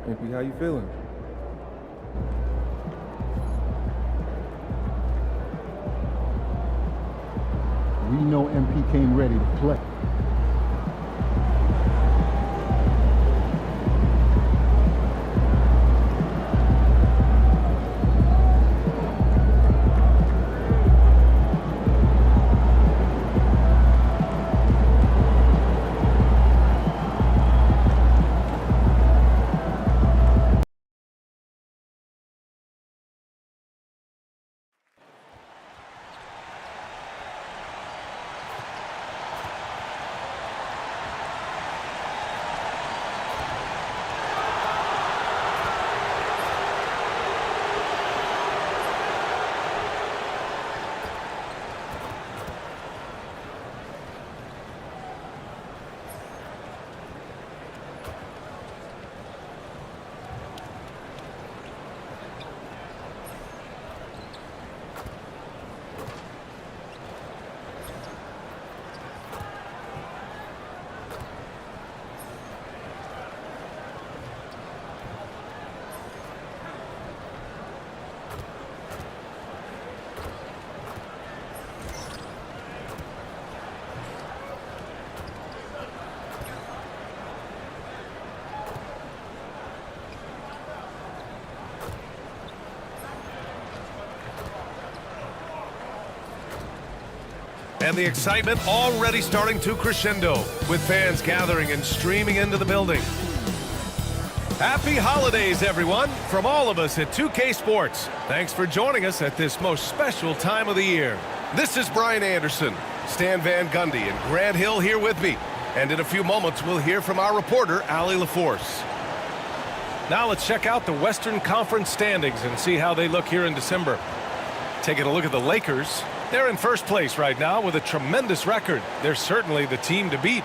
MP, how you feeling? We know MP came ready to play. And the excitement already starting to crescendo, with fans gathering and streaming into the building. Happy holidays, everyone, from all of us at 2K Sports. Thanks for joining us at this most special time of the year. This is Brian Anderson, Stan Van Gundy, and Grant Hill here with me. And in a few moments, we'll hear from our reporter, Ali LaForce. Now let's check out the Western Conference standings and see how they look here in December. Taking a look at the Lakers. They're in first place right now with a tremendous record. They're certainly the team to beat.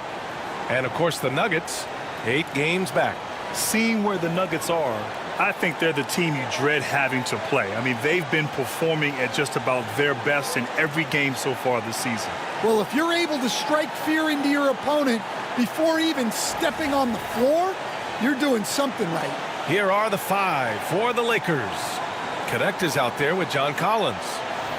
And, of course, the Nuggets, 8 games back. Seeing where the Nuggets are, I think they're the team you dread having to play. I mean, they've been performing at just about their best in every game so far this season. Well, if you're able to strike fear into your opponent before even stepping on the floor, you're doing something right. Here are the 5 for the Lakers. Connect is out there with John Collins.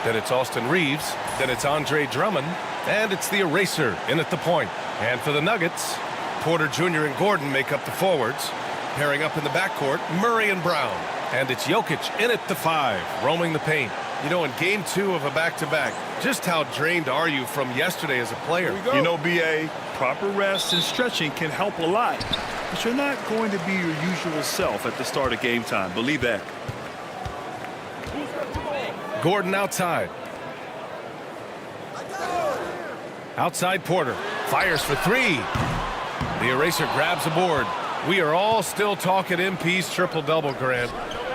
Then it's Austin Reeves. Then it's Andre Drummond. And it's the eraser in at the point. And for the Nuggets, Porter Jr. and Gordon make up the forwards. Pairing up in the backcourt, Murray and Brown. And it's Jokic in at the 5, roaming the paint. You know, in game 2 of a back-to-back, just how drained are you from yesterday as a player? You know, BA, proper rest and stretching can help a lot. But you're not going to be your usual self at the start of game time. Believe that. Gordon outside. Outside Porter. Fires for 3. The eraser grabs a board. We are all still talking MP's triple-double, Grant.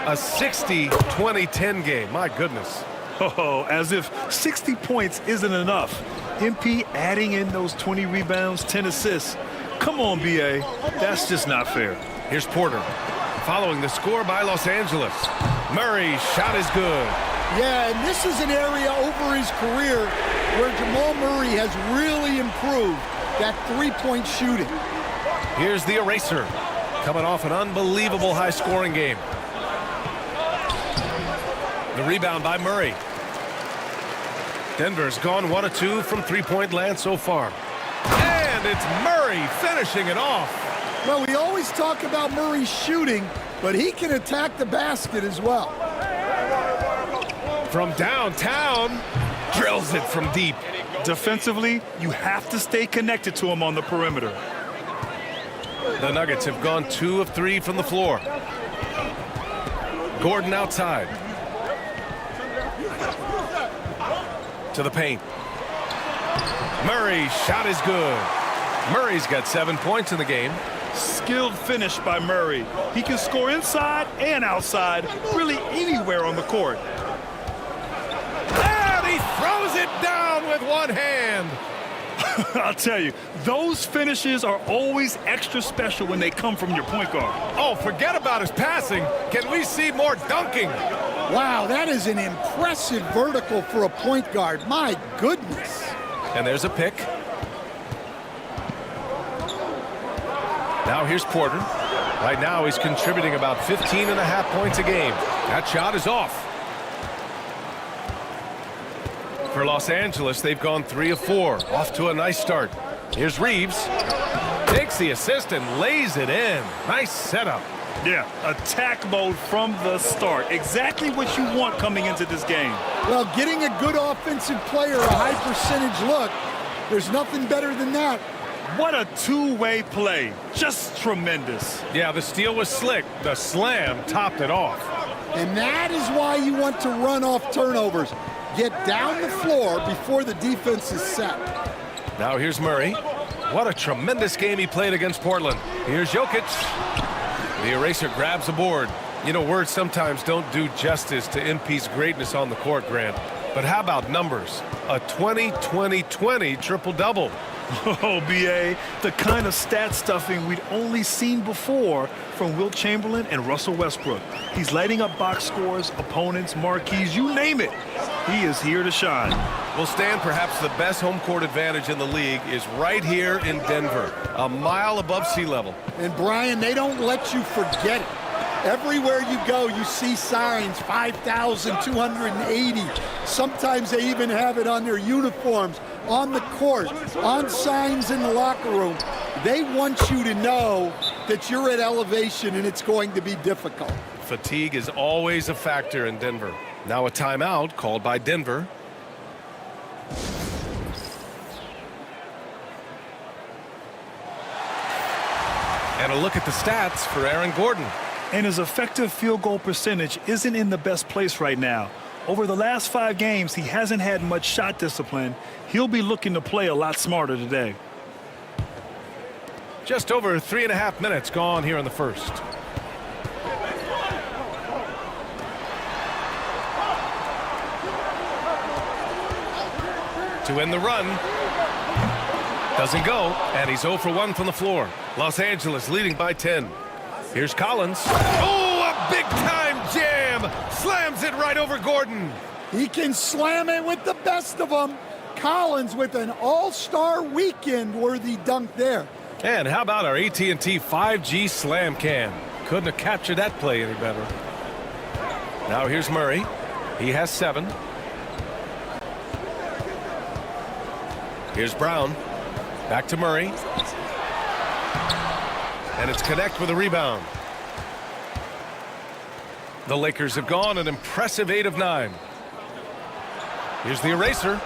A 60-20-10 game. My goodness. Oh, as if 60 points isn't enough. MP adding in those 20 rebounds, 10 assists. Come on, BA. That's just not fair. Here's Porter. Following the score by Los Angeles. Murray's shot is good. Yeah, and this is an area over his career where Jamal Murray has really improved that three-point shooting. Here's the eraser, coming off an unbelievable high-scoring game. The rebound by Murray. Denver's gone 1 of 2 from three-point land so far. And it's Murray finishing it off. Well, we always talk about Murray's shooting, but he can attack the basket as well. From downtown, drills it from deep. Defensively, you have to stay connected to him on the perimeter. The Nuggets have gone 2 of 3 from the floor. Gordon outside. To the paint. Murray's shot is good. Murray's got 7 points in the game. Skilled finish by Murray. He can score inside and outside, really anywhere on the court. And he throws it down with one hand. I'll tell you, those finishes are always extra special when they come from your point guard. Oh, forget about his passing. Can we see more dunking? Wow, that is an impressive vertical for a point guard. My goodness. And there's a pick. Now here's Porter. Right now, he's contributing about 15.5 points a game. That shot is off. For Los Angeles, they've gone 3 of 4. Off to a nice start. Here's Reeves. Takes the assist and lays it in. Nice setup. Yeah, attack mode from the start. Exactly what you want coming into this game. Well, getting a good offensive player a high percentage look, there's nothing better than that. What a two-way play. Just tremendous. Yeah, the steal was slick. The slam topped it off. And that is why you want to run off turnovers. Get down the floor before the defense is set. Now here's Murray. What a tremendous game he played against Portland. Here's Jokic. The eraser grabs the board. You know, words sometimes don't do justice to MP's greatness on the court, Grant. But how about numbers? A 20-20-20 triple-double. Oh, B.A., the kind of stat stuffing we'd only seen before from Wilt Chamberlain and Russell Westbrook. He's lighting up box scores, opponents, marquees, you name it. He is here to shine. Well, Stan, perhaps the best home court advantage in the league is right here in Denver, a mile above sea level. And, Brian, they don't let you forget it. Everywhere you go, you see signs, 5,280. Sometimes they even have it on their uniforms, on the court, on signs in the locker room. They want you to know that you're at elevation and it's going to be difficult. Fatigue is always a factor in Denver. Now a timeout called by Denver. And a look at the stats for Aaron Gordon. And his effective field goal percentage isn't in the best place right now. Over the last 5 games, he hasn't had much shot discipline. He'll be looking to play a lot smarter today. Just over 3.5 minutes gone here in the first. To end the run. Doesn't go, and he's 0 for 1 from the floor. Los Angeles leading by 10. Here's Collins. Oh, a big-time jam! Slams it right over Gordon. He can slam it with the best of them. Collins with an all-star weekend-worthy dunk there. And how about our AT&T 5G slam cam? Couldn't have captured that play any better. Now here's Murray. He has 7. Here's Brown. Back to Murray. And it's connect with a rebound. The Lakers have gone an impressive 8 of 9. Here's the eraser.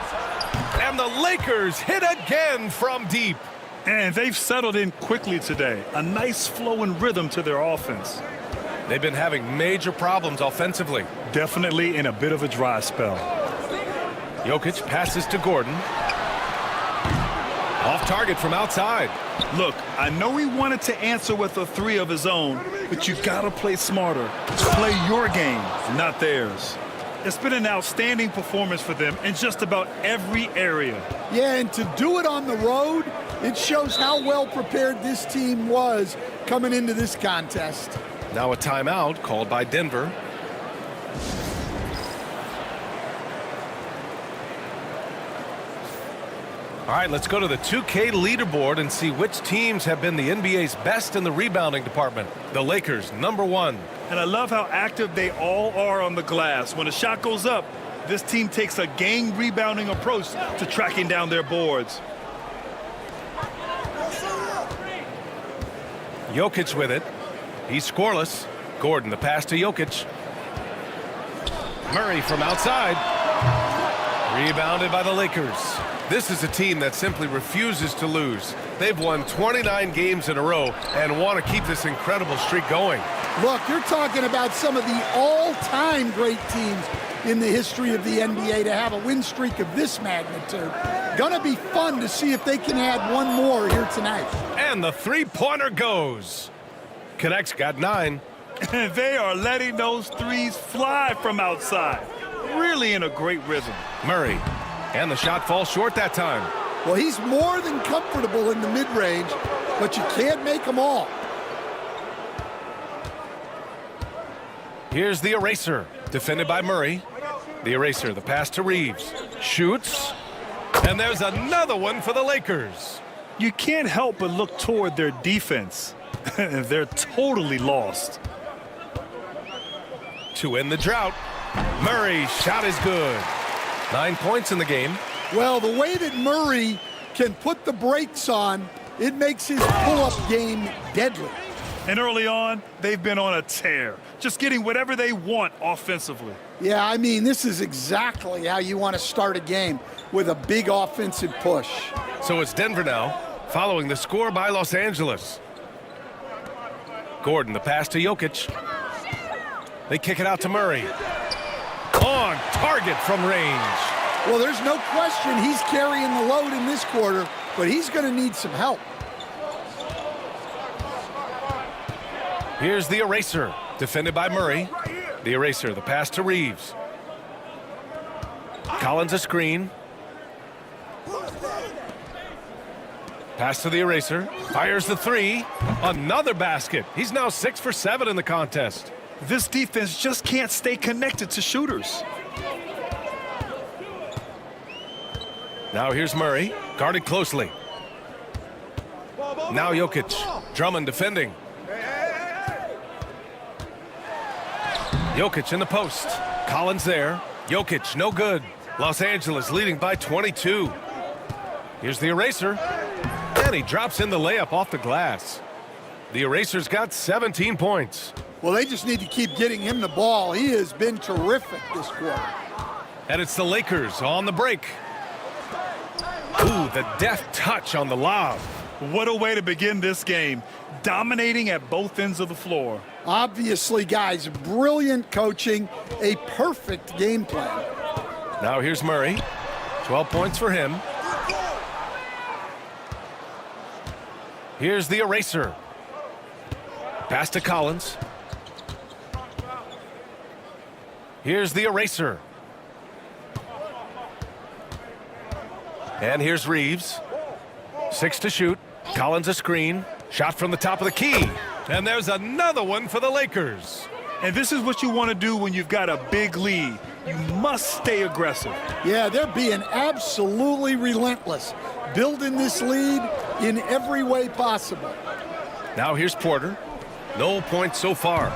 And the Lakers hit again from deep. And they've settled in quickly today. A nice flow and rhythm to their offense. They've been having major problems offensively. Definitely in a bit of a dry spell. Jokic passes to Gordon. Off target from outside. Look, I know he wanted to answer with a 3 of his own, but you gotta play smarter. Play your game, not theirs. It's been an outstanding performance for them in just about every area. Yeah, and to do it on the road, it shows how well prepared this team was coming into this contest. Now a timeout called by Denver. All right, let's go to the 2K leaderboard and see which teams have been the NBA's best in the rebounding department. The Lakers, #1. And I love how active they all are on the glass. When a shot goes up, this team takes a game rebounding approach to tracking down their boards. Jokic with it. He's scoreless. Gordon, the pass to Jokic. Murray from outside. Rebounded by the Lakers. This is a team that simply refuses to lose. They've won 29 games in a row and want to keep this incredible streak going. Look, you're talking about some of the all-time great teams in the history of the NBA to have a win streak of this magnitude. Gonna be fun to see if they can add one more here tonight. And the three-pointer goes. Connects, got 9. And they are letting those threes fly from outside. Really in a great rhythm. Murray. And the shot falls short that time. Well, he's more than comfortable in the mid-range, but you can't make them all. Here's the eraser, defended by Murray. The eraser, the pass to Reeves. Shoots. And there's another one for the Lakers. You can't help but look toward their defense. And they're totally lost. To end the drought, Murray's shot is good. 9 points in the game. Well, the way that Murray can put the brakes on, it makes his pull-up game deadly. And early on, they've been on a tear, just getting whatever they want offensively. Yeah, I mean, this is exactly how you want to start a game, with a big offensive push. So it's Denver now, following the score by Los Angeles. Gordon, the pass to Jokic. They kick it out to Murray. On target from range. Well, there's no question he's carrying the load in this quarter, but he's going to need some help. Here's the eraser, defended by Murray. The eraser, the pass to Reeves. Collins a screen. Pass to the eraser. Fires the three. Another basket. He's now 6 for 7 in the contest. This defense just can't stay connected to shooters. Now here's Murray, guarded closely. Now Jokic. Drummond defending. Jokic in the post. Collins there. Jokic, no good. Los Angeles leading by 22. Here's the eraser. And he drops in the layup off the glass. The eraser's got 17 points. Well, they just need to keep getting him the ball. He has been terrific this quarter. And it's the Lakers on the break. Ooh, the deft touch on the lob. What a way to begin this game, dominating at both ends of the floor. Obviously, guys, brilliant coaching, a perfect game plan. Now here's Murray. 12 points for him. Here's the eraser. Pass to Collins. Here's the eraser. And here's Reeves. 6 to shoot. Collins a screen. Shot from the top of the key. And there's another one for the Lakers. And this is what you want to do when you've got a big lead. You must stay aggressive. Yeah, they're being absolutely relentless, building this lead in every way possible. Now here's Porter. No points so far.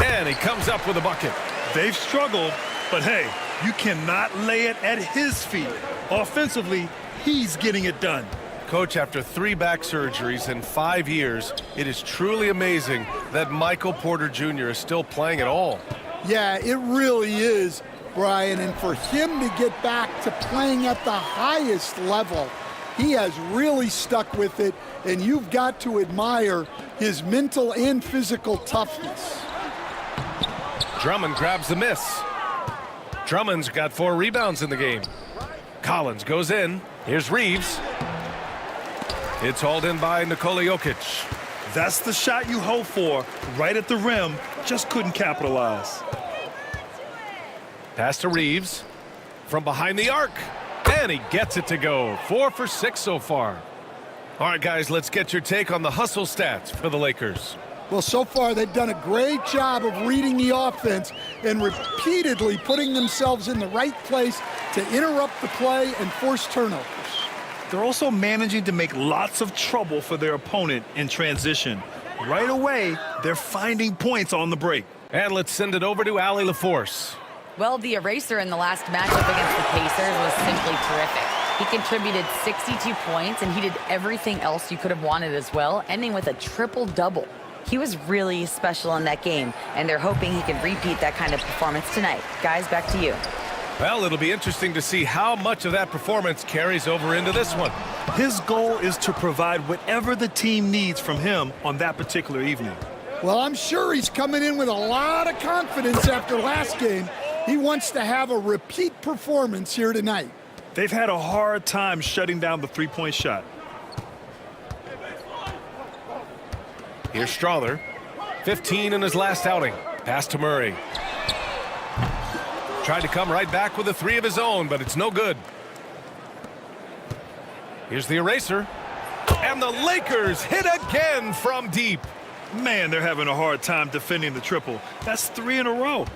And he comes up with a bucket. They've struggled, but hey, you cannot lay it at his feet. Offensively, he's getting it done. Coach, after 3 back surgeries in 5 years, it is truly amazing that Michael Porter Jr. is still playing at all. Yeah, it really is, Brian. And for him to get back to playing at the highest level, he has really stuck with it. And you've got to admire his mental and physical toughness. Drummond grabs the miss. Drummond's got 4 rebounds in the game. Collins goes in. Here's Reeves. It's hauled in by Nikola Jokic. That's the shot you hope for, right at the rim. Just couldn't capitalize. Pass to Reeves from behind the arc. And he gets it to go. 4 for 6 so far. All right, guys, let's get your take on the hustle stats for the Lakers. Well, so far they've done a great job of reading the offense and repeatedly putting themselves in the right place to interrupt the play and force turnovers. They're also managing to make lots of trouble for their opponent in transition. Right away, they're finding points on the break. And let's send it over to Allie LaForce. Well, the eraser in the last matchup against the Pacers was simply terrific. He contributed 62 points, and he did everything else you could have wanted as well, ending with a triple-double. He was really special in that game, and they're hoping he can repeat that kind of performance tonight. Guys, back to you. Well, it'll be interesting to see how much of that performance carries over into this one. His goal is to provide whatever the team needs from him on that particular evening. Well, I'm sure he's coming in with a lot of confidence after last game. He wants to have a repeat performance here tonight. They've had a hard time shutting down the three-point shot. Here's Strother, 15 in his last outing. Pass to Murray. Tried to come right back with a 3 of his own, but it's no good. Here's the eraser. And the Lakers hit again from deep. Man, they're having a hard time defending the triple. That's 3 in a row.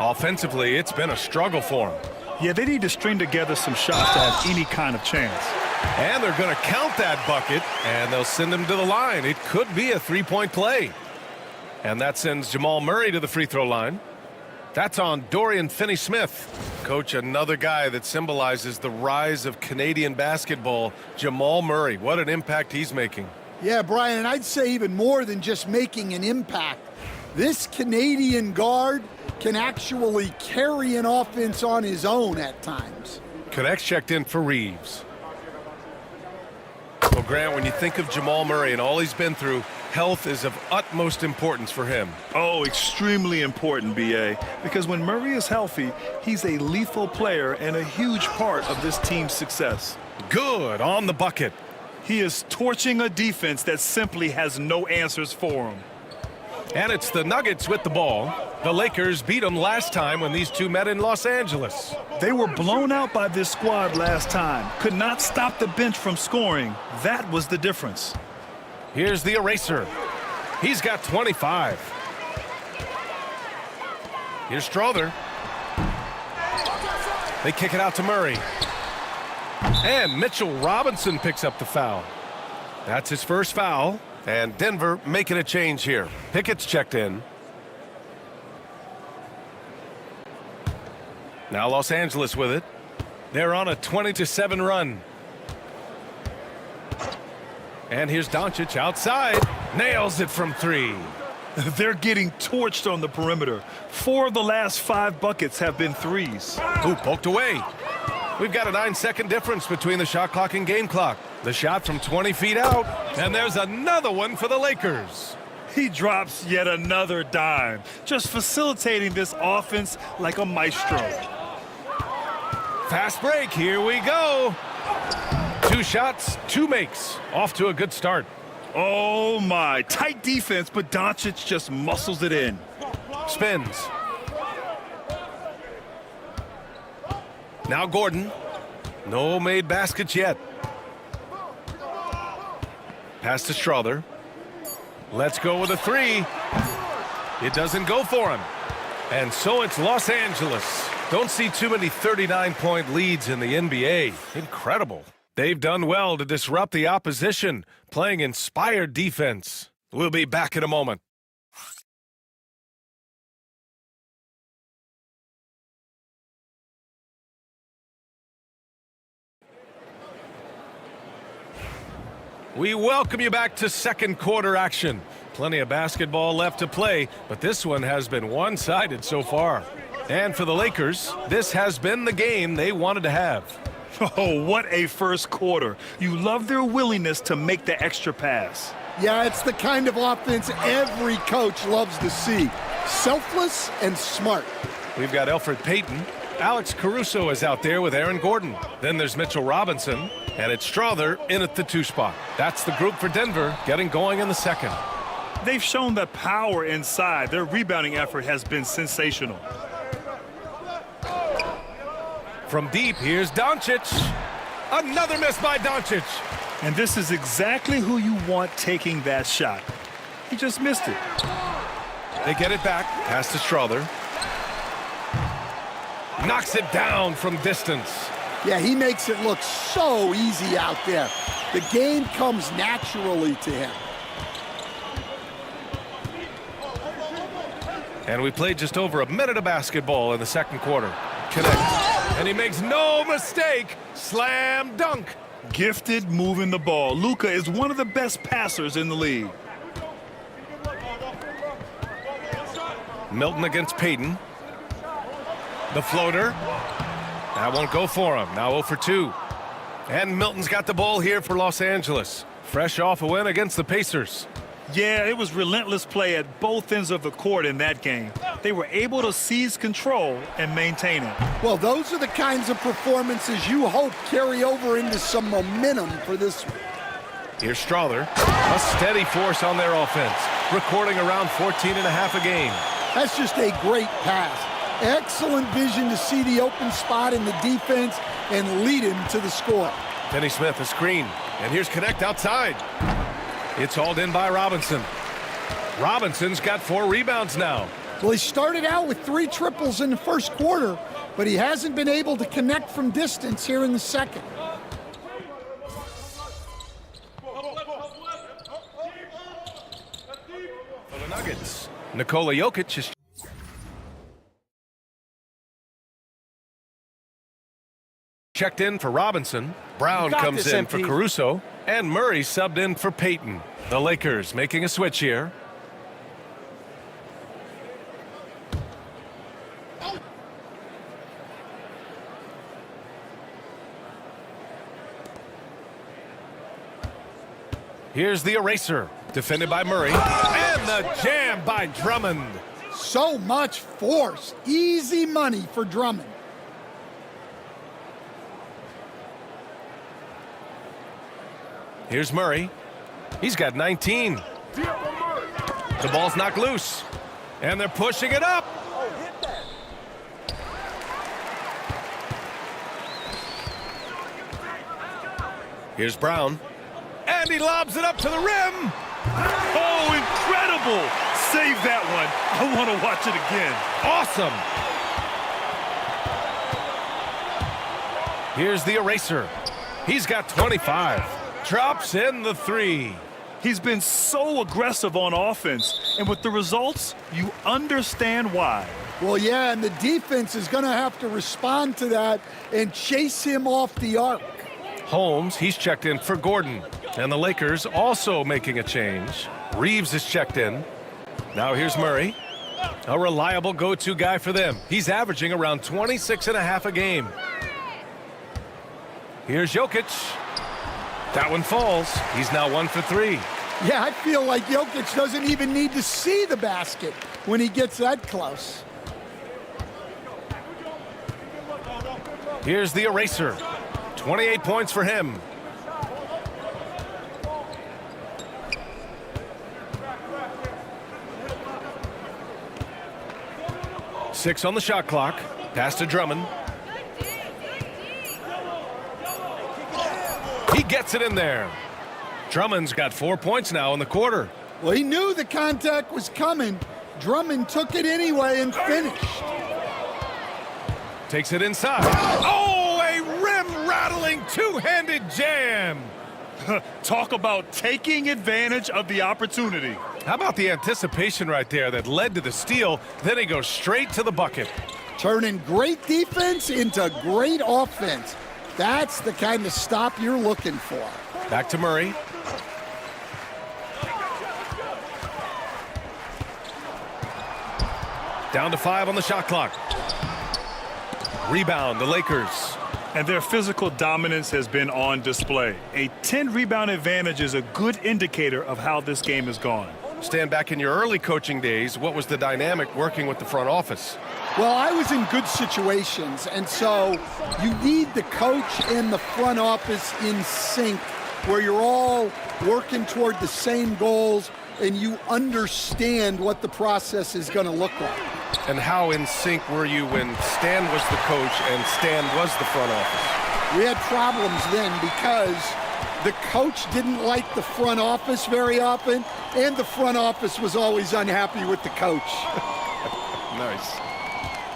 Offensively, it's been a struggle for them. Yeah, they need to string together some shots to have any kind of chance. And they're going to count that bucket, and they'll send him to the line. It could be a three-point play. And that sends Jamal Murray to the free throw line. That's on Dorian Finney-Smith. Coach, another guy that symbolizes the rise of Canadian basketball, Jamal Murray. What an impact he's making. Yeah, Brian, and I'd say even more than just making an impact. This Canadian guard can actually carry an offense on his own at times. Connects checked in for Reeves. Well, Grant, when you think of Jamal Murray and all he's been through, health is of utmost importance for him. Oh, extremely important, B.A., because when Murray is healthy, he's a lethal player and a huge part of this team's success. Good on the bucket. He is torching a defense that simply has no answers for him. And it's the Nuggets with the ball. The Lakers beat them last time when these two met in Los Angeles. They were blown out by this squad last time. Could not stop the bench from scoring. That was the difference. Here's the eraser. He's got 25. Here's Strother. They kick it out to Murray. And Mitchell Robinson picks up the foul. That's his first foul. And Denver making a change here. Pickett's checked in. Now Los Angeles with it. They're on a 20-7 run. And here's Doncic outside. Nails it from three. They're getting torched on the perimeter. 4 of the last 5 buckets have been threes. Ooh, poked away. We've got a 9-second difference between the shot clock and game clock. The shot from 20 feet out. And there's another one for the Lakers. He drops yet another dime, just facilitating this offense like a maestro. Fast break. Here we go. 2 shots, 2 makes. Off to a good start. Oh, my. Tight defense, but Doncic just muscles it in. Spins. Now Gordon. No made baskets yet. Pass to Strother. Let's go with a 3. It doesn't go for him. And so it's Los Angeles. Don't see too many 39-point leads in the NBA. Incredible. They've done well to disrupt the opposition, playing inspired defense. We'll be back in a moment. We welcome you back to second quarter action. Plenty of basketball left to play, but this one has been one-sided so far. And for the Lakers, this has been the game they wanted to have. Oh, what a first quarter. You love their willingness to make the extra pass. Yeah, it's the kind of offense every coach loves to see. Selfless and smart. We've got Elfrid Payton. Alex Caruso is out there with Aaron Gordon. Then there's Mitchell Robinson, and it's Strother in at the 2 spot. That's the group for Denver, getting going in the second. They've shown the power inside. Their rebounding effort has been sensational. From deep, here's Doncic. Another miss by Doncic. And this is exactly who you want taking that shot. He just missed it. They get it back. Pass to Strother. Knocks it down from distance. Yeah, he makes it look so easy out there. The game comes naturally to him. And we played just over a minute of basketball in the second quarter. Connects. And he makes no mistake. Slam dunk. Gifted moving the ball. Luka is one of the best passers in the league. Milton against Payton. The floater. That won't go for him. Now 0 for 2. And Milton's got the ball here for Los Angeles. Fresh off a win against the Pacers. Yeah, it was relentless play at both ends of the court in that game. They were able to seize control and maintain it. Well, those are the kinds of performances you hope carry over into some momentum for this one. Here's Strother. A steady force on their offense. Recording around 14 and a half a game. That's just a great pass. Excellent vision to see the open spot in the defense and lead him to the score. Finney-Smith, a screen. And here's Connect outside. It's hauled in by Robinson. Robinson's got 4 rebounds now. Well, he started out with 3 triples in the first quarter, but he hasn't been able to connect from distance here in the second. Nikola Jokic is checked in for Robinson. Brown comes in for Caruso. And Murray subbed in for Payton. The Lakers making a switch here. Here's the eraser, defended by Murray. And the jam by Drummond. So much force. Easy money for Drummond. Here's Murray. He's got 19. The ball's knocked loose. And they're pushing it up. Here's Brown. And he lobs it up to the rim. Oh, incredible. Save that one. I want to watch it again. Awesome. Here's the eraser. He's got 25. Drops in the three. He's been so aggressive on offense, and with the results, you understand why. Well, yeah, and the defense is going to have to respond to that and chase him off the arc. Holmes, he's checked in for Gordon. And the Lakers also making a change. Reeves is checked in. Now here's Murray. A reliable go-to guy for them. He's averaging around 26.5 a game. Here's Jokic. That one falls. He's now 1 for 3. Yeah, I feel like Jokic doesn't even need to see the basket when he gets that close. Here's the eraser. 28 points for him. Six on the shot clock. Pass to Drummond. He gets it in there. Drummond's got 4 points now in the quarter. Well, he knew the contact was coming. Drummond took it anyway and finished. Takes it inside. Oh, a rim-rattling two-handed jam. Talk about taking advantage of the opportunity. How about the anticipation right there that led to the steal? Then he goes straight to the bucket. Turning great defense into great offense. That's the kind of stop you're looking for. Back to Murray. Down to 5 on the shot clock. Rebound, the Lakers. And their physical dominance has been on display. A 10-rebound advantage is a good indicator of how this game has gone. Stand back in your early coaching days, what was the dynamic working with the front office? Well, I was in good situations, and so you need the coach and the front office in sync, where you're all working toward the same goals and you understand what the process is going to look like. And how in sync were you when Stan was the coach and Stan was the front office? We had problems then because the coach didn't like the front office very often, and the front office was always unhappy with the coach. Nice.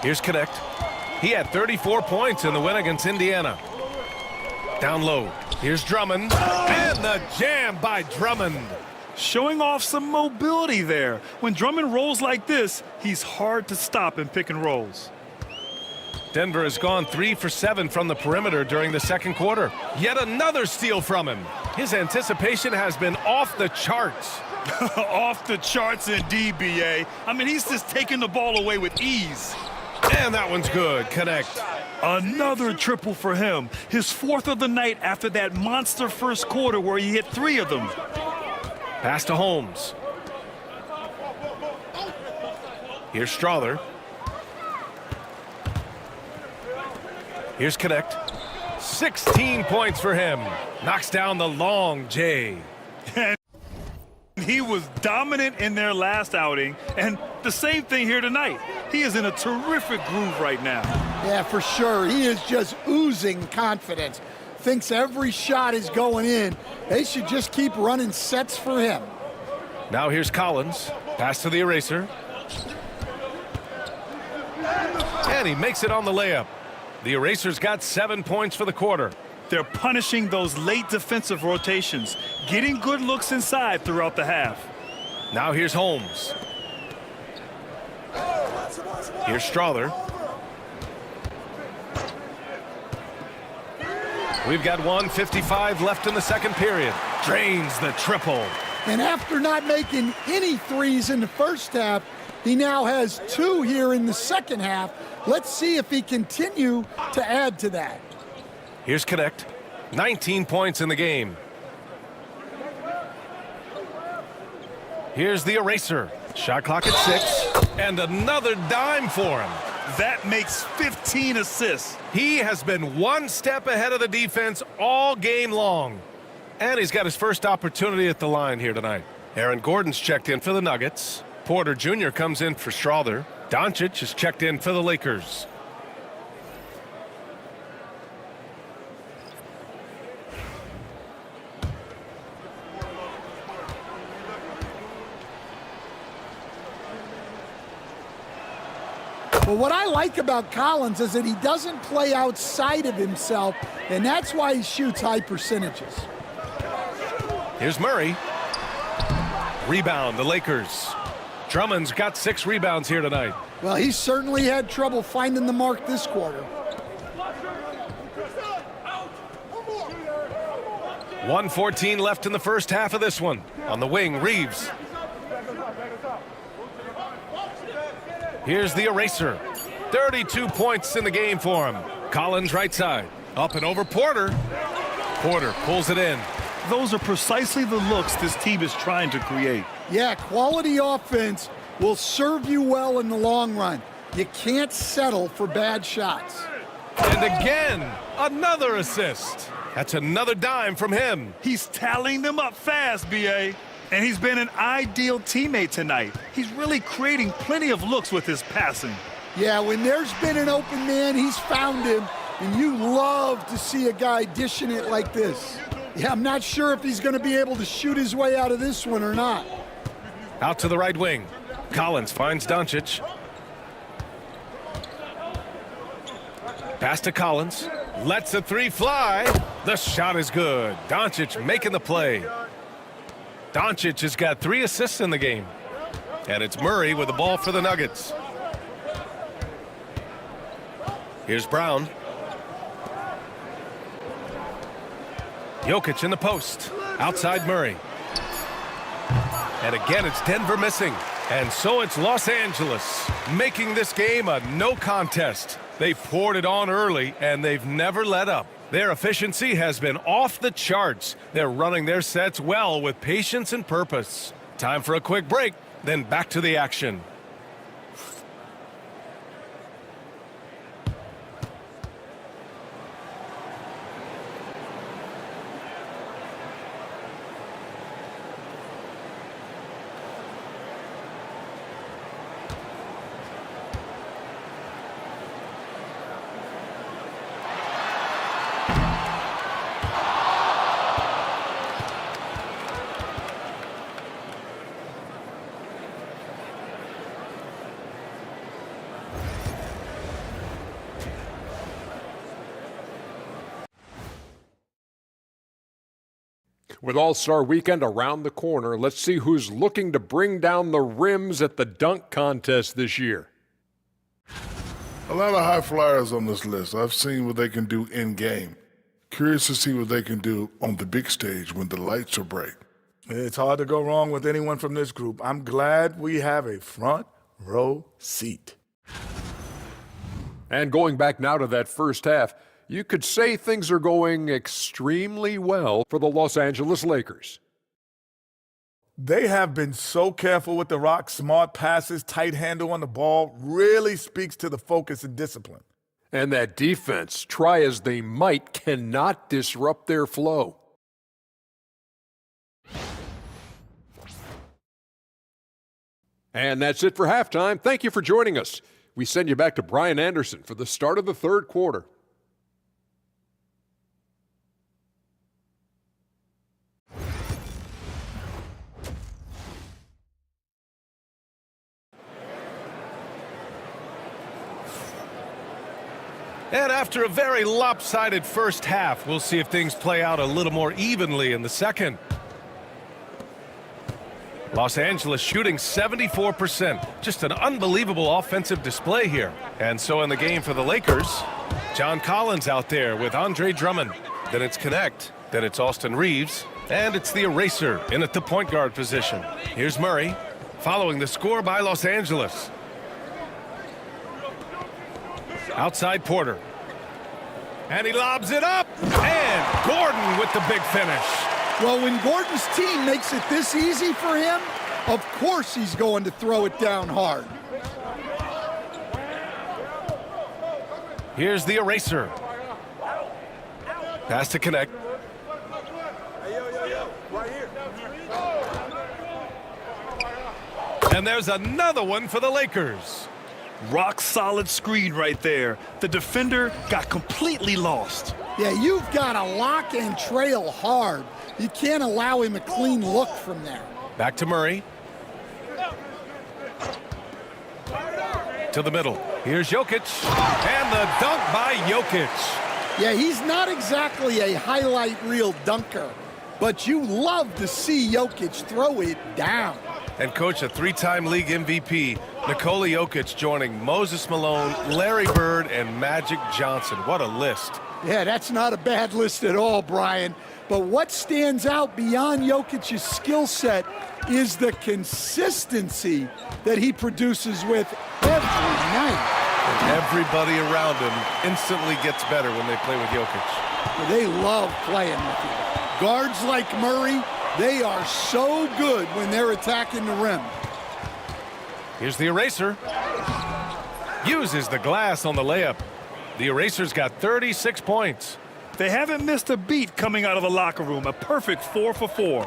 Here's Connect. He had 34 points in the win against Indiana. Down low. Here's Drummond. And the jam by Drummond. Showing off some mobility there. When Drummond rolls like this, he's hard to stop in pick and rolls. Denver has gone 3 for 7 from the perimeter during the second quarter. Yet another steal from him. His anticipation has been off the charts. Off the charts indeed, BA. I mean, he's just taking the ball away with ease. And that one's good. Connect. Another triple for him. His 4th of the night after that monster first quarter where he hit 3 of them. Pass to Holmes. Here's Strother. Here's Connect. 16 points for him. Knocks down the long J. And he was dominant in their last outing, and the same thing here tonight. He is in a terrific groove right now. Yeah, for sure. He is just oozing confidence. Thinks every shot is going in. They should just keep running sets for him. Now here's Collins. Pass to the eraser. And he makes it on the layup. The eraser's got 7 points for the quarter. They're punishing those late defensive rotations, getting good looks inside throughout the half. Now here's Holmes. Here's Strother. We've got 1:55 left in the second period. Drains the triple. And after not making any threes in the first half, he now has 2 here in the second half. Let's see if he continue to add to that. Here's Connect. 19 points in the game. Here's the eraser. Shot clock at 6. And another dime for him. That makes 15 assists. He has been one step ahead of the defense all game long. And he's got his first opportunity at the line here tonight. Aaron Gordon's checked in for the Nuggets. Porter Jr. comes in for Strother. Doncic is checked in for the Lakers. But what I like about Collins is that he doesn't play outside of himself, and that's why he shoots high percentages. Here's Murray. Rebound, the Lakers. Drummond's got 6 rebounds here tonight. Well, he certainly had trouble finding the mark this quarter. 1:14 left in the first half of this one. On the wing, Reeves. Here's the eraser. 32 points in the game for him. Collins right side. Up and over Porter. Porter pulls it in. Those are precisely the looks this team is trying to create. Yeah, quality offense will serve you well in the long run. You can't settle for bad shots. And again, another assist. That's another dime from him. He's tallying them up fast, B.A. And he's been an ideal teammate tonight. He's really creating plenty of looks with his passing. Yeah, when there's been an open man, he's found him. And you love to see a guy dishing it like this. Yeah, I'm not sure if he's going to be able to shoot his way out of this one or not. Out to the right wing. Collins finds Doncic. Pass to Collins. Lets a 3 fly. The shot is good. Doncic making the play. Doncic has got 3 assists in the game. And it's Murray with the ball for the Nuggets. Here's Brown. Jokic in the post. Outside Murray. And again, it's Denver missing. And so it's Los Angeles, making this game a no contest. They poured it on early, and they've never let up. Their efficiency has been off the charts. They're running their sets well with patience and purpose. Time for a quick break, then back to the action. With All-Star Weekend around the corner, let's see who's looking to bring down the rims at the dunk contest this year. A lot of high flyers on this list. I've seen what they can do in-game. Curious to see what they can do on the big stage when the lights are bright. It's hard to go wrong with anyone from this group. I'm glad we have a front row seat. And going back now to that first half, you could say things are going extremely well for the Los Angeles Lakers. They have been so careful with the rock. Smart passes, tight handle on the ball, really speaks to the focus and discipline. And that defense, try as they might, cannot disrupt their flow. And that's it for halftime. Thank you for joining us. We send you back to Brian Anderson for the start of the third quarter. And after a very lopsided first half, we'll see if things play out a little more evenly in the second. Los Angeles shooting 74%. Just an unbelievable offensive display here. And so in the game for the Lakers, John Collins out there with Andre Drummond. Then it's Connect. Then it's Austin Reeves. And it's the eraser in at the point guard position. Here's Murray following the score by Los Angeles. Outside Porter. And he lobs it up. And Gordon with the big finish. Well, when Gordon's team makes it this easy for him, of course he's going to throw it down hard. Here's the eraser. Pass to Connect. And there's another one for the Lakers. Rock solid screen right there. The defender got completely lost. Yeah, you've got to lock and trail hard. You can't allow him a clean look from there. Back to Murray. To the middle. Here's Jokic. And the dunk by Jokic. Yeah, he's not exactly a highlight reel dunker, but you love to see Jokic throw it down. And coach, a three-time league MVP, Nikola Jokic joining Moses Malone, Larry Bird, and Magic Johnson. What a list. Yeah, that's not a bad list at all, Brian. But what stands out beyond Jokic's skill set is the consistency that he produces with every night. And everybody around him instantly gets better when they play with Jokic. They love playing with him. Guards like Murray, they are so good when they're attacking the rim. Here's the eraser. Uses the glass on the layup. The eraser's got 36 points. They haven't missed a beat coming out of the locker room. A perfect 4 for 4.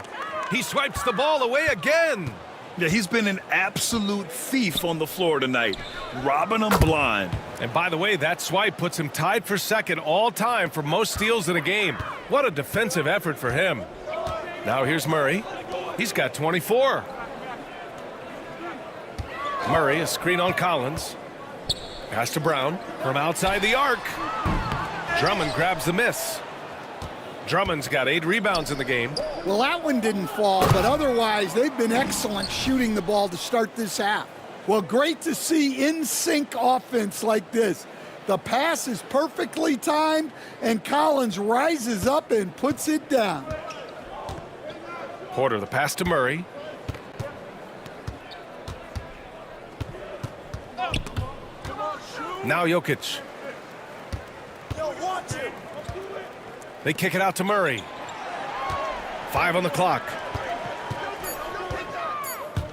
He swipes the ball away again. Yeah, he's been an absolute thief on the floor tonight, robbing them blind. And by the way, that swipe puts him tied for second all time for most steals in a game. What a defensive effort for him. Now here's Murray. He's got 24. Murray, a screen on Collins. Pass to Brown from outside the arc. Drummond grabs the miss. Drummond's got 8 rebounds in the game. Well, that one didn't fall, but otherwise they've been excellent shooting the ball to start this half. Well, great to see in-sync offense like this. The pass is perfectly timed, and Collins rises up and puts it down. Porter, the pass to Murray. Now Jokic. They kick it out to Murray. 5 on the clock.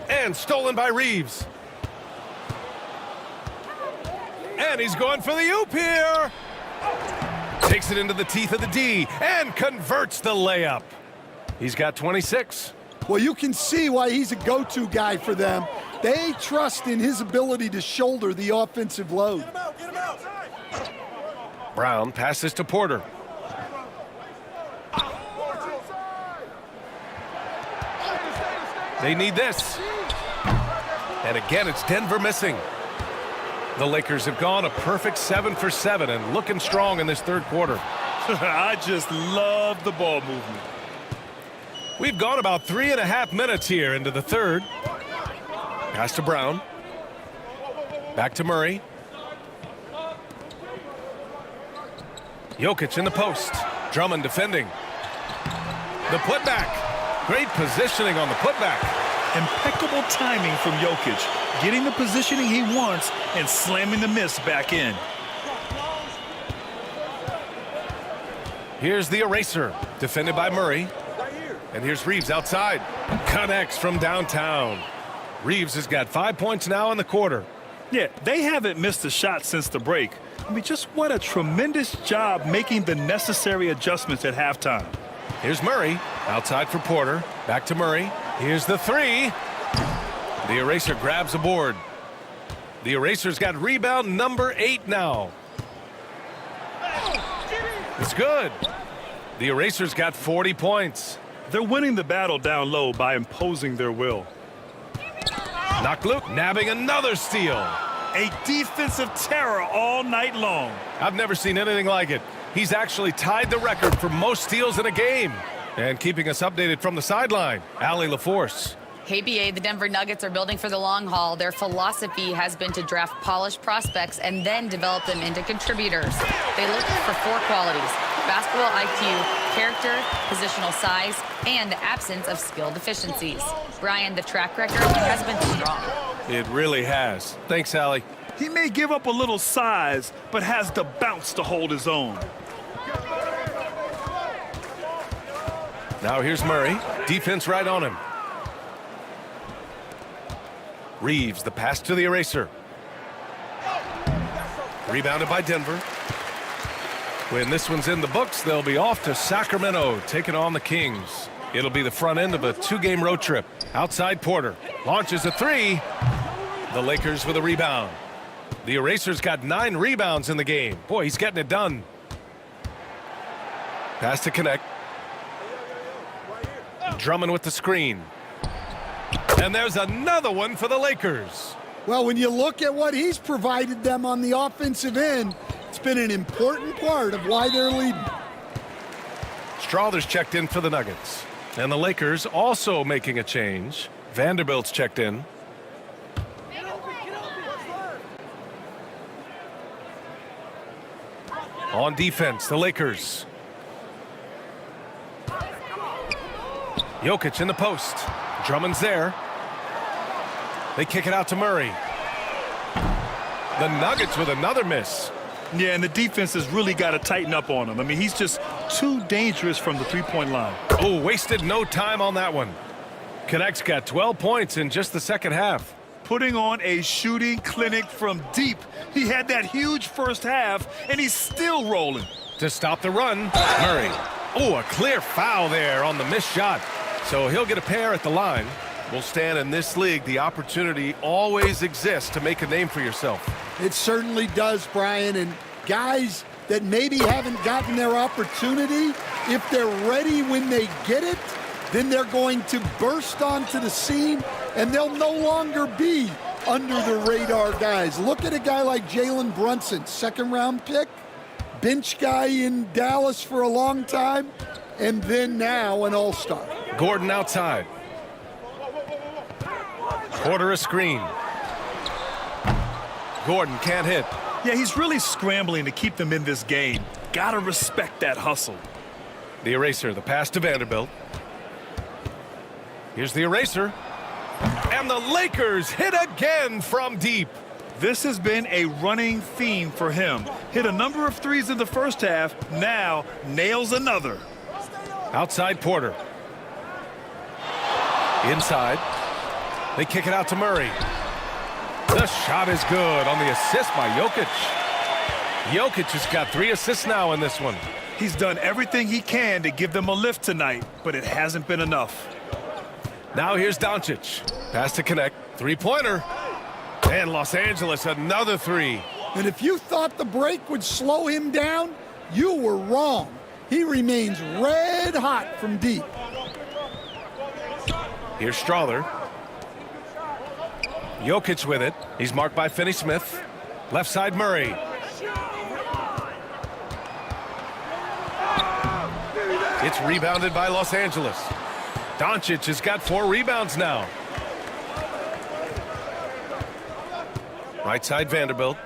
And stolen by Reeves. And he's going for the oop here. Takes it into the teeth of the D and converts the layup. He's got 26. Well, you can see why he's a go-to guy for them. They trust in his ability to shoulder the offensive load. Brown passes to Porter. They need this. And again, it's Denver missing. The Lakers have gone a perfect 7 for 7 and looking strong in this third quarter. I just love the ball movement. We've gone about 3.5 minutes here into the third. Pass to Brown. Back to Murray. Jokic in the post. Drummond defending. The putback. Great positioning on the putback. Impeccable timing from Jokic, getting the positioning he wants and slamming the miss back in. Here's the eraser, defended by Murray. And here's Reeves outside. Connects from downtown. Reeves has got 5 points now in the quarter. Yeah, they haven't missed a shot since the break. I mean, just what a tremendous job making the necessary adjustments at halftime. Here's Murray, outside for Porter. Back to Murray. Here's the three. The eraser grabs a board. The eraser's got rebound number 8 now. It's good. The eraser's got 40 points. They're winning the battle down low by imposing their will. Knock-Luke nabbing another steal. A defensive terror all night long. I've never seen anything like it. He's actually tied the record for most steals in a game. And keeping us updated from the sideline, Allie LaForce. Hey, BA, the Denver Nuggets are building for the long haul. Their philosophy has been to draft polished prospects and then develop them into contributors. They look for 4 qualities: basketball IQ, character, positional size, and the absence of skill deficiencies. Brian, the track record has been strong. It really has. Thanks, Allie. He may give up a little size, but has the bounce to hold his own. Now here's Murray. Defense right on him. Reeves, the pass to the eraser. Rebounded by Denver. When this one's in the books, they'll be off to Sacramento, taking on the Kings. It'll be the front end of a 2-game road trip. Outside Porter. Launches a 3. The Lakers with a rebound. The eraser's got 9 rebounds in the game. Boy, he's getting it done. Pass to connect. Drummond with the screen. And there's another one for the Lakers. Well, when you look at what he's provided them on the offensive end, it's been an important part of why they're leading. Strawther's checked in for the Nuggets. And the Lakers also making a change. Vanderbilt's checked in. On defense, the Lakers. Jokic in the post. Drummond's there. They kick it out to Murray. The Nuggets with another miss. Yeah, and the defense has really got to tighten up on him. I mean, he's just too dangerous from the three-point line. Oh, wasted no time on that one. Connect's got 12 points in just the second half. Putting on a shooting clinic from deep. He had that huge first half, and he's still rolling. To stop the run, Murray. Oh, a clear foul there on the missed shot. So he'll get a pair at the line. Will stand in this league. The opportunity always exists to make a name for yourself. It certainly does, Brian. And guys that maybe haven't gotten their opportunity, if they're ready when they get it, then they're going to burst onto the scene, and they'll no longer be under the radar guys. Look at a guy like Jalen Brunson, 2nd-round pick, bench guy in Dallas for a long time, and then now an all-star. Gordon outside. Porter a screen. Gordon can't hit. Yeah, he's really scrambling to keep them in this game. Gotta respect that hustle. The eraser, the pass to Vanderbilt. Here's the eraser. And the Lakers hit again from deep. This has been a running theme for him. Hit a number of threes in the first half, now nails another. Outside Porter. Inside. They kick it out to Murray. The shot is good on the assist by Jokic. Jokic has got 3 assists now in this one. He's done everything he can to give them a lift tonight, but it hasn't been enough. Now here's Doncic. Pass to connect. 3-pointer. And Los Angeles, another 3. And if you thought the break would slow him down, you were wrong. He remains red hot from deep. Here's Strawther. Jokic with it. He's marked by Finney-Smith. Left side Murray. It's rebounded by Los Angeles. Doncic has got 4 rebounds now. Right side Vanderbilt.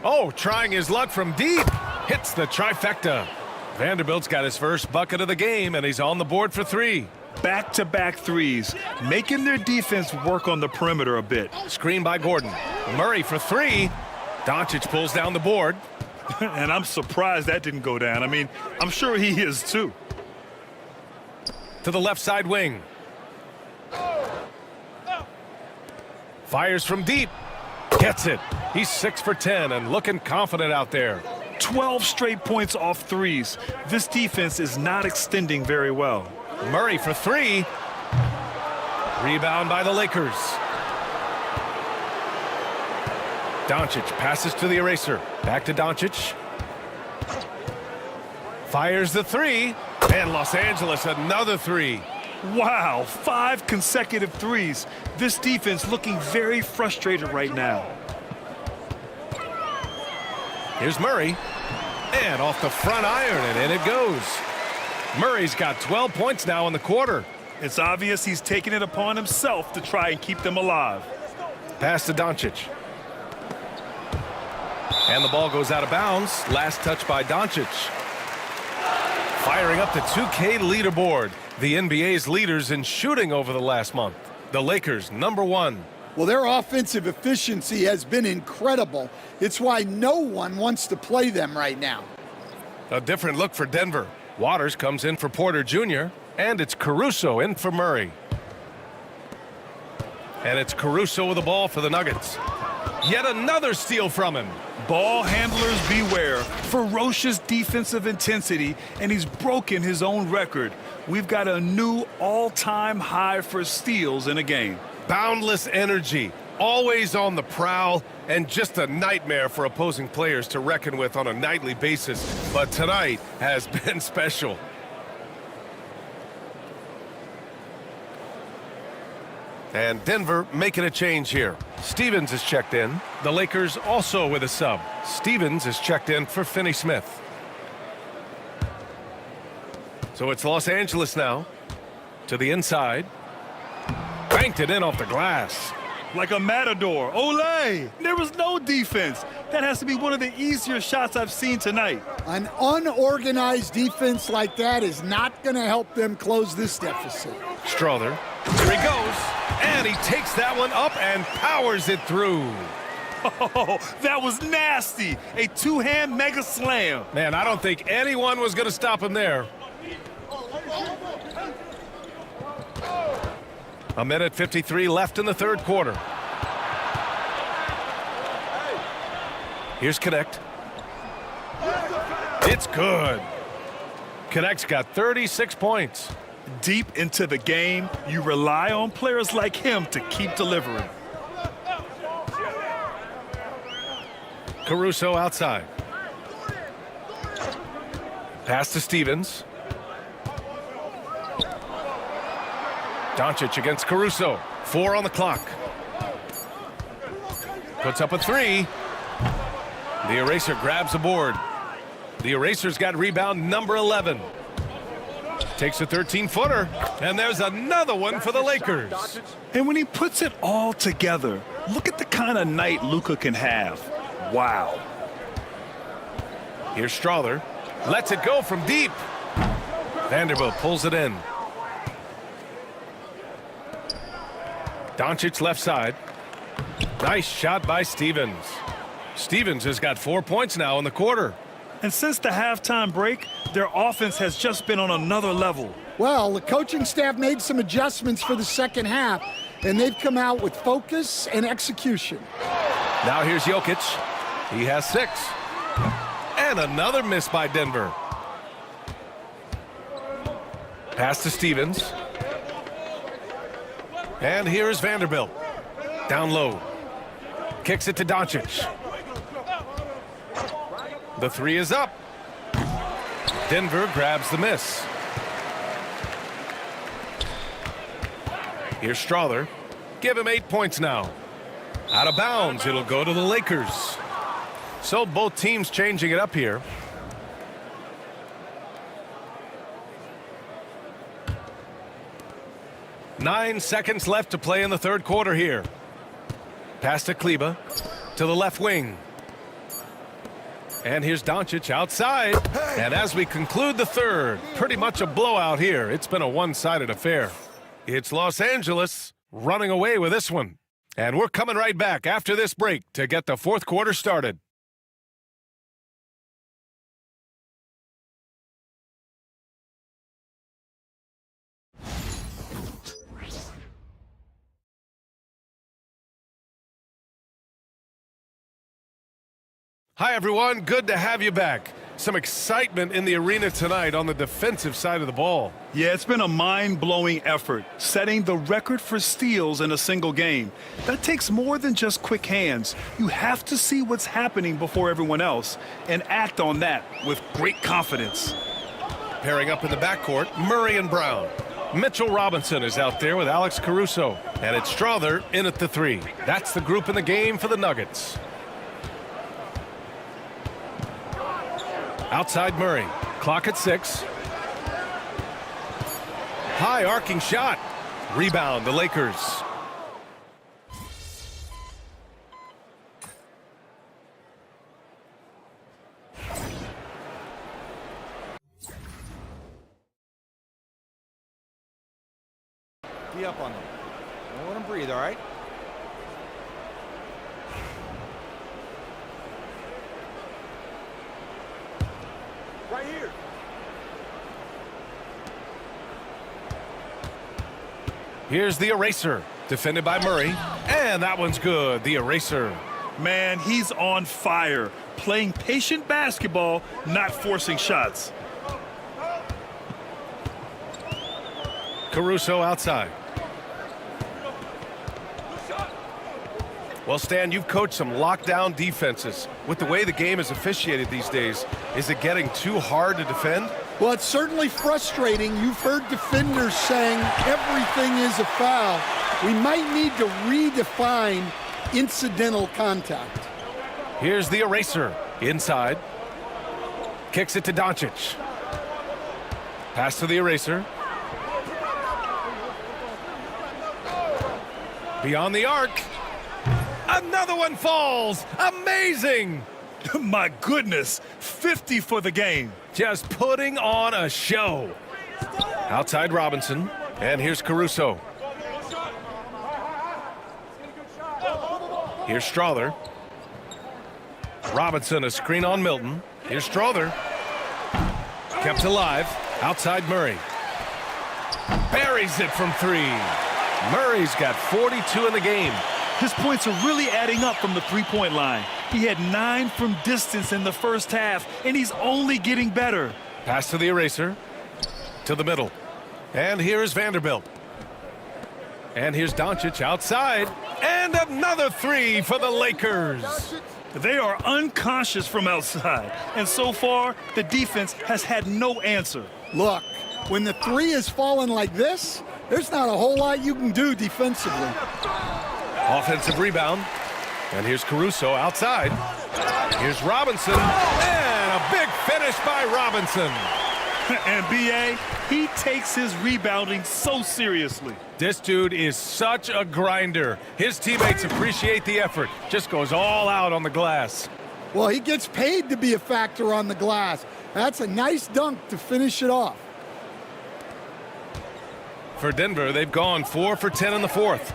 Oh, trying his luck from deep. Hits the trifecta. Vanderbilt's got his first bucket of the game, and he's on the board for 3. Back-to-back threes, making their defense work on the perimeter a bit. Screen by Gordon. Murray for 3. Doncic pulls down the board. And I'm surprised that didn't go down. I mean, I'm sure he is too. To the left side wing. Fires from deep. Gets it. He's 6 for 10 and looking confident out there. 12 straight points off threes. This defense is not extending very well. Murray for 3. Rebound by the Lakers. Doncic passes to the eraser. Back to Doncic. Fires the 3. And Los Angeles another 3. Wow, 5 consecutive threes. This defense looking very frustrated right now. Here's Murray. And off the front iron, and in it goes. Murray's got 12 points now in the quarter. It's obvious he's taking it upon himself to try and keep them alive. Pass to Doncic. And the ball goes out of bounds. Last touch by Doncic. Firing up the 2K leaderboard. The NBA's leaders in shooting over the last month. The Lakers, #1. Well, their offensive efficiency has been incredible. It's why no one wants to play them right now. A different look for Denver. Waters comes in for Porter Jr. And it's Caruso in for Murray. And it's Caruso with the ball for the Nuggets. Yet another steal from him. Ball handlers beware. Ferocious defensive intensity, and he's broken his own record. We've got a new all-time high for steals in a game. Boundless energy, always on the prowl, and just a nightmare for opposing players to reckon with on a nightly basis. But tonight has been special. And Denver making a change here. Stevens is checked in. The Lakers also with a sub. Stevens is checked in for Finney Smith. So it's Los Angeles now. To the inside. Banked it in off the glass. Like a matador. Olay! There was no defense. That has to be one of the easier shots I've seen tonight. An unorganized defense like that is not going to help them close this deficit. Strother. Here he goes. And he takes that one up and powers it through. Oh, that was nasty. A two-hand mega slam. Man, I don't think anyone was going to stop him there. A minute 53 left in the third quarter. Here's Connect. It's good. Connect's got 36 points. Deep into the game, you rely on players like him to keep delivering. Caruso outside. Pass to Stevens. Doncic against Caruso. 4 on the clock. Puts up a 3. The eraser grabs a board. The eraser's got rebound number 11. Takes a 13-footer. And there's another one for the Lakers. And when he puts it all together, look at the kind of night Luka can have. Wow. Here's Strother. Lets it go from deep. Vanderbilt pulls it in. Doncic left side. Nice shot by Stevens. Stevens has got 4 points now in the quarter. And since the halftime break, their offense has just been on another level. Well, the coaching staff made some adjustments for the second half, and they've come out with focus and execution. Now here's Jokic. He has 6. And another miss by Denver. Pass to Stevens. And here's Vanderbilt. Down low. Kicks it to Doncic. The 3 is up. Denver grabs the miss. Here's Strother. Give him 8 points now. Out of bounds, it'll go to the Lakers. So both teams changing it up here. Nine seconds left to play in the third quarter here. Pass to Kleba. To the left wing. And here's Doncic outside. And as we conclude the third, pretty much a blowout here. It's been a one-sided affair. It's Los Angeles running away with this one. And we're coming right back after this break to get the fourth quarter started. Hi, everyone. Good to have you back. Some excitement in the arena tonight on the defensive side of the ball. Yeah, it's been a mind-blowing effort, setting the record for steals in a single game. That takes more than just quick hands. You have to see what's happening before everyone else and act on that with great confidence. Pairing up in the backcourt, Murray and Brown. Mitchell Robinson is out there with Alex Caruso. And it's Strother in at the 3. That's the group in the game for the Nuggets. Outside Murray. Clock at 6. High arcing shot. Rebound, the Lakers. Be up on them. Don't let them breathe, all right? Right here. Here's the eraser, defended by Murray. And that one's good, the eraser. Man, he's on fire. Playing patient basketball, not forcing shots. Caruso outside. Well, Stan, you've coached some lockdown defenses. With the way the game is officiated these days, is it getting too hard to defend? Well, it's certainly frustrating. You've heard defenders saying everything is a foul. We might need to redefine incidental contact. Here's the eraser. Inside. Kicks it to Doncic. Pass to the eraser. Beyond the arc. Another one falls. Amazing. My goodness, 50 for the game. Just putting on a show. Outside Robinson. And here's Caruso. Here's Strother. Robinson, a screen on Milton. Here's Strother. Kept alive. Outside Murray. Buries it from three. Murray's got 42 in the game. His points are really adding up from the three-point line. He had 9 from distance in the first half, and he's only getting better. Pass to the eraser. To the middle. And here's Vanderbilt. And here's Doncic outside. And another three for the Lakers. They are unconscious from outside, and so far, the defense has had no answer. Look, when the three is falling like this, there's not a whole lot you can do defensively. Offensive rebound. And here's Caruso outside. Here's Robinson. And a big finish by Robinson. And B.A., he takes his rebounding so seriously. This dude is such a grinder. His teammates appreciate the effort. Just goes all out on the glass. Well, he gets paid to be a factor on the glass. That's a nice dunk to finish it off. For Denver, they've gone 4 for 10 in the fourth.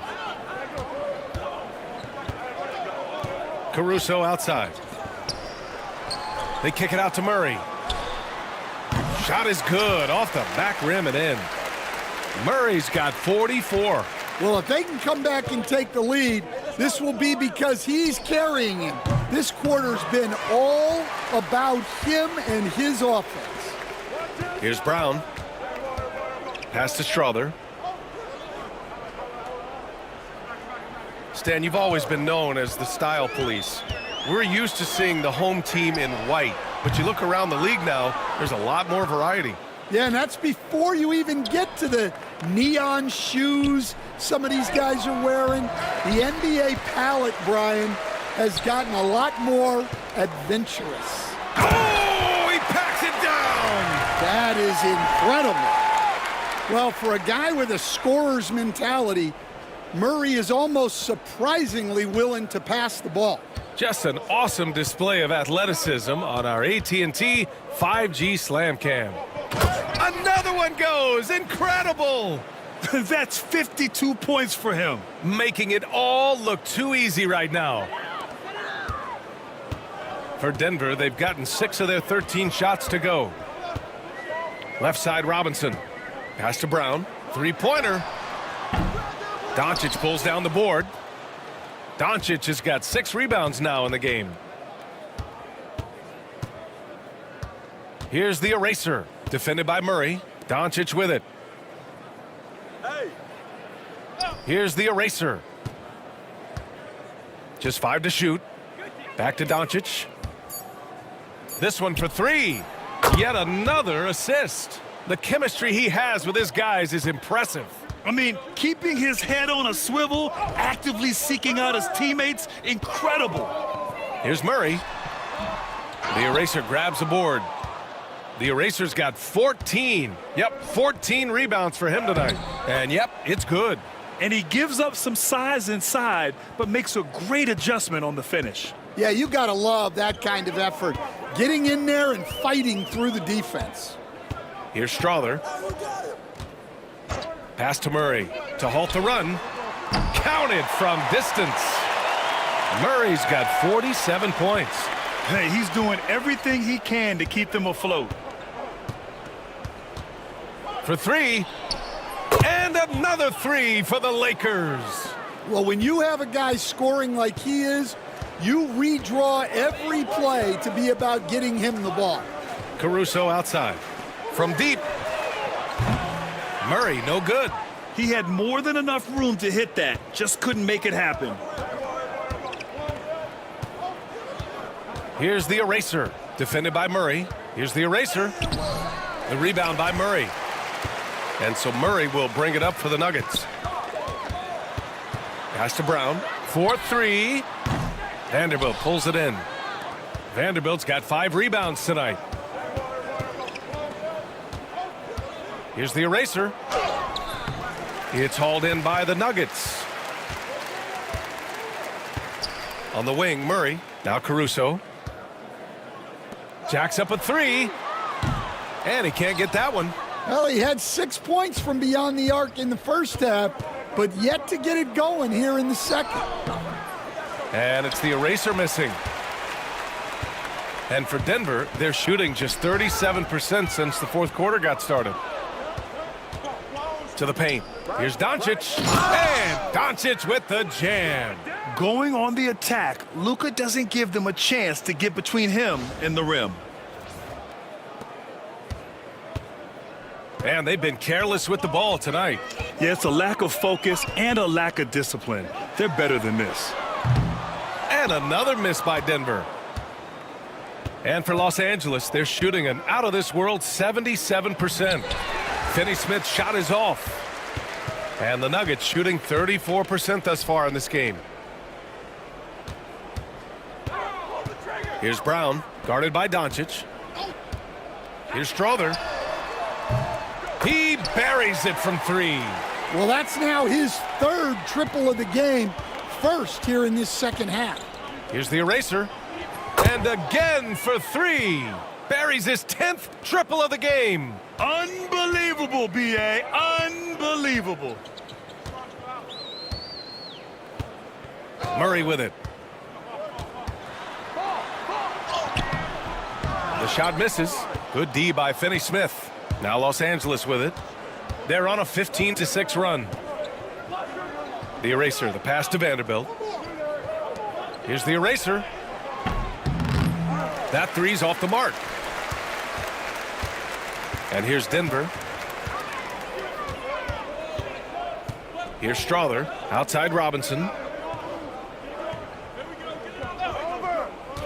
Caruso outside. They kick it out to Murray. Shot is good off the back rim and in. Murray's got 44. Well, if they can come back and take the lead, this will be because he's carrying him. This quarter's been all about him and his offense. Here's Brown. Pass to Strother. Stan, you've always been known as the style police. We're used to seeing the home team in white, but you look around the league now, there's a lot more variety. Yeah, and that's before you even get to the neon shoes some of these guys are wearing. The NBA palette, Brian, has gotten a lot more adventurous. Oh, he packs it down! That is incredible. Well, for a guy with a scorer's mentality, Murray is almost surprisingly willing to pass the ball. Just an awesome display of athleticism on our AT&T 5G Slam Cam. Another one goes! Incredible! That's 52 points for him. Making it all look too easy right now. For Denver, they've gotten 6 of their 13 shots to go. Left side Robinson. Pass to Brown. Three-pointer. Doncic pulls down the board. Doncic has got 6 rebounds now in the game. Here's the eraser. Defended by Murray. Doncic with it. Here's the eraser. Just 5 to shoot. Back to Doncic. This one for 3. Yet another assist. The chemistry he has with his guys is impressive. I mean, keeping his head on a swivel, actively seeking out his teammates, incredible. Here's Murray. The eraser grabs the board. The eraser's got 14. Yep, 14 rebounds for him tonight. And yep, it's good. And he gives up some size inside, but makes a great adjustment on the finish. Yeah, you got to love that kind of effort. Getting in there and fighting through the defense. Here's Strother. Pass to Murray to halt the run. Counted from distance. Murray's got 47 points. Hey, he's doing everything he can to keep them afloat. For three. And another three for the Lakers. Well, when you have a guy scoring like he is, you redraw every play to be about getting him the ball. Caruso outside. From deep. Murray, no good. He had more than enough room to hit that, just couldn't make it happen. Here's the eraser, defended by Murray. Here's the eraser. The rebound by Murray. And so Murray will bring it up for the Nuggets. Pass to Brown. 4-3. Vanderbilt pulls it in. Vanderbilt's got 5 rebounds tonight. Here's the eraser. It's hauled in by the Nuggets. On the wing, Murray. Now Caruso. Jacks up a 3. And he can't get that one. Well, he had 6 points from beyond the arc in the first half, but yet to get it going here in the second. And it's the eraser missing. And for Denver, they're shooting just 37% since the fourth quarter got started. To the paint. Here's Doncic. And Doncic with the jam. Going on the attack, Luka doesn't give them a chance to get between him and the rim. And they've been careless with the ball tonight. Yeah, it's a lack of focus and a lack of discipline. They're better than this. And another miss by Denver. And for Los Angeles, they're shooting an out-of-this-world 77%. Finney-Smith's shot is off. And the Nuggets shooting 34% thus far in this game. Here's Brown, guarded by Doncic. Here's Strother. He buries it from 3. Well, that's now his 3rd triple of the game, first here in this second half. Here's the eraser. And again for 3. Buries his 10th triple of the game. Unbelievable, B.A. Unbelievable. Murray with it. The shot misses. Good D by Finney-Smith. Now Los Angeles with it. They're on a 15-6 run. The eraser, the pass to Vanderbilt. Here's the eraser. That 3's off the mark. And here's Denver. Here's Strother, outside Robinson.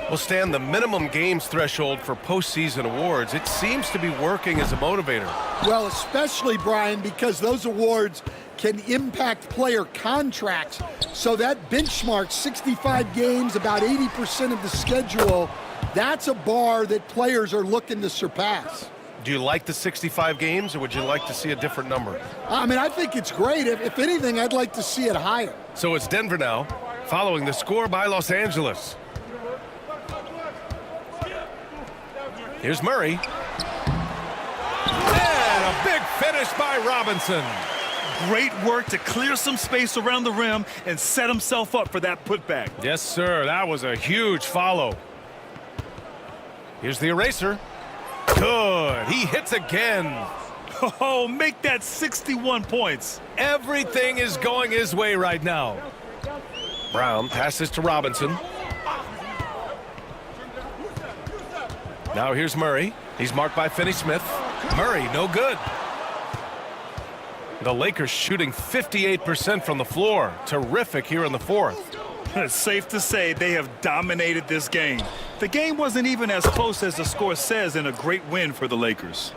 Will stand the minimum games threshold for postseason awards. It seems to be working as a motivator. Well, especially, Brian, because those awards can impact player contracts. So that benchmark, 65 games, about 80% of the schedule, that's a bar that players are looking to surpass. Do you like the 65 games, or would you like to see a different number? I mean, I think it's great. If anything, I'd like to see it higher. So it's Denver now, following the score by Los Angeles. Here's Murray. And a big finish by Robinson. Great work to clear some space around the rim and set himself up for that putback. Yes, sir. That was a huge follow. Here's the eraser. Good. He hits again. Oh, make that 61 points. Everything is going his way right now. Brown passes to Robinson. Now here's Murray. He's marked by Finney-Smith. Murray, no good. The Lakers shooting 58% from the floor. Terrific here in the fourth. It's safe to say they have dominated this game. The game wasn't even as close as the score says in a great win for the Lakers.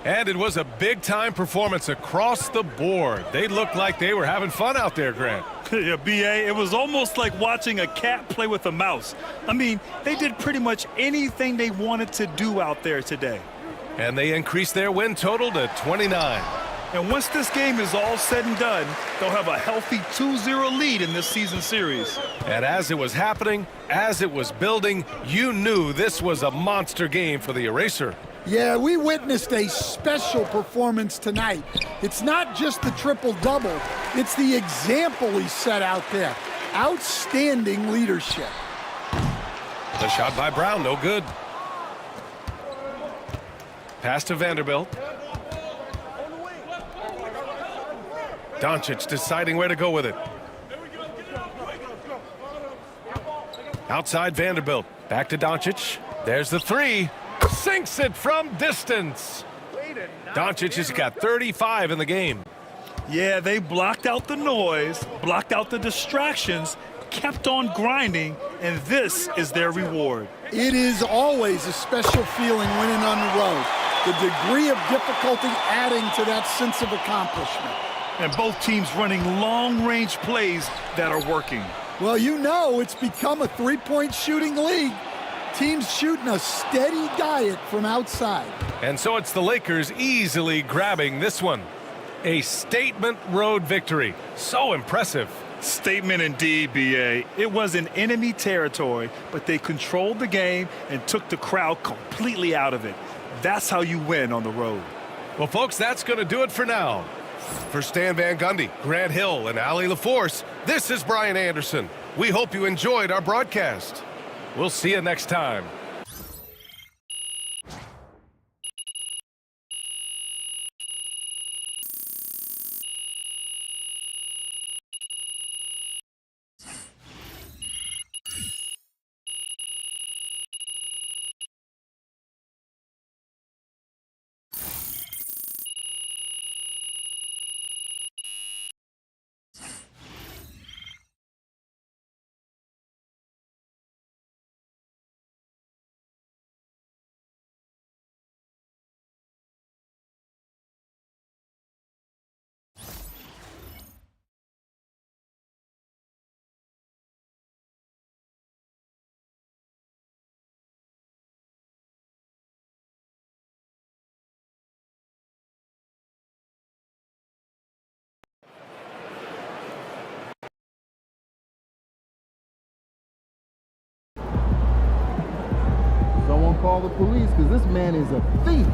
And it was a big-time performance across the board. They looked like they were having fun out there, Grant. Yeah, B.A., it was almost like watching a cat play with a mouse. I mean, they did pretty much anything they wanted to do out there today. And they increase their win total to 29. And once this game is all said and done, they'll have a healthy 2-0 lead in this season series. And as it was happening, as it was building, you knew this was a monster game for the Eraser. Yeah, we witnessed a special performance tonight. It's not just the triple-double, it's the example he set out there. Outstanding leadership. The shot by Brown, no good. Pass to Vanderbilt. Doncic deciding where to go with it. Outside Vanderbilt. Back to Doncic. There's the three. Sinks it from distance. Doncic has got 35 in the game. Yeah, they blocked out the noise, blocked out the distractions, kept on grinding, and this is their reward. It is always a special feeling winning on the road. The degree of difficulty adding to that sense of accomplishment. And both teams running long-range plays that are working. Well, you know it's become a three-point shooting league. Teams shooting a steady diet from outside. And so it's the Lakers easily grabbing this one. A statement road victory. So impressive. Statement indeed, B.A. It was in enemy territory, but they controlled the game and took the crowd completely out of it. That's how you win on the road. Well, folks, that's going to do it for now. For Stan Van Gundy, Grant Hill, and Ali LaForce, this is Brian Anderson. We hope you enjoyed our broadcast. We'll see you next time. Someone call the police, because this man is a thief.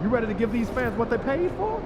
You ready to give these fans what they paid for?